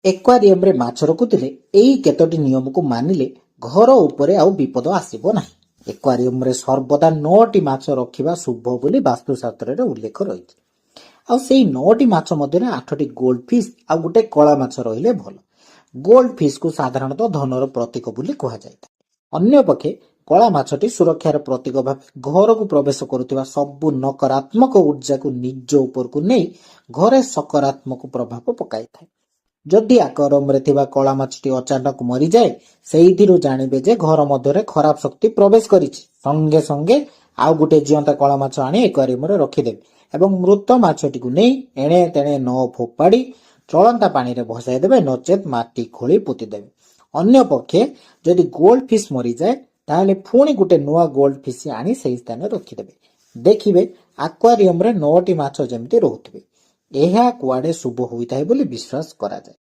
ଏକ୍ୱାରିୟମରେ ମାଛ ରଖୁଥିଲେ ଏଇ କେତୋଟି ନିୟମକୁ ମାନିଲେ ଘର ଉପରେ ଆଉ ବିପଦ ଆସିବ ନାହିଁ। ଏକ୍ୱାରିୟମରେ ସର୍ବଦା 9ଟି ମାଛ ରଖିବା ଶୁଭ ବୋଲି ବାସ୍ତୁଶାସ୍ତ୍ରରେ ଉଲ୍ଲେଖ ରହିଛି। ଆଉ ସେଇ 9ଟି ମାଛ ମଧ୍ୟରେ 8ଟି ଗୋଲ୍ଡ ଫିସ୍ ଆଉ ଗୋଟେ କଳା ମାଛ ରହିଲେ ଭଲ। ଗୋଲ୍ଡ ଫିସ୍କୁ ସାଧାରଣତଃ ଧନର ପ୍ରତୀକ ବୋଲି କୁହାଯାଇଥାଏ। ଅନ୍ୟପକ୍ଷେ କଳା ମାଛଟି ସୁରକ୍ଷାର ପ୍ରତୀକ ଭାବେ ଘରକୁ ପ୍ରବେଶ କରୁଥିବା ସବୁ ନକାରାତ୍ମକ ଉର୍ଜାକୁ ନିଜ ଉପରକୁ ନେଇ ଘରେ ସକାରାତ୍ମକ ପ୍ରଭାବ ପକାଇଥାଏ। ଯଦି ଆକ୍ୱାରିୟମରେ ଥିବା କଳା ମାଛଟି ଅଚାନକ ମରିଯାଏ, ସେଇଥିରୁ ଜାଣିବେ ଯେ ଘର ମଧ୍ୟରେ ଖରାପ ଶକ୍ତି ପ୍ରବେଶ କରିଛି। ସଙ୍ଗେ ସଙ୍ଗେ ଆଉ ଗୋଟେ ଜିଅନ୍ତା କଳା ମାଛ ଆଣି ଏକ୍ୱାରିୟମରେ ରଖିଦେବେ ଏବଂ ମୃତ ମାଛଟିକୁ ନେଇ ଏଣେ ତେଣେ ନ ଫୋପାଡ଼ି ଚଳନ୍ତା ପାଣିରେ ଭସାଇ ଦେବେ, ନଚେତ୍ ମାଟି ଖୋଳି ପୋତିଦେବେ। ଅନ୍ୟପକ୍ଷେ ଯଦି ଗୋଲ୍ଡ ଫିସ୍ ମରିଯାଏ, ତାହେଲେ ପୁଣି ଗୋଟେ ନୂଆ ଗୋଲ୍ଡ ଫିସ୍ ଆଣି ସେହି ସ୍ଥାନରେ ରଖିଦେବେ। ଦେଖିବେ ଆକ୍ୱାରିୟମରେ 9ଟି ମାଛ ଯେମିତି ରହୁଥିବେ। ଏହା କୁଆଡେ ଶୁଭ ହୋଇଥାଏ ବୋଲି ବିଶ୍ୱାସ କରାଯାଏ।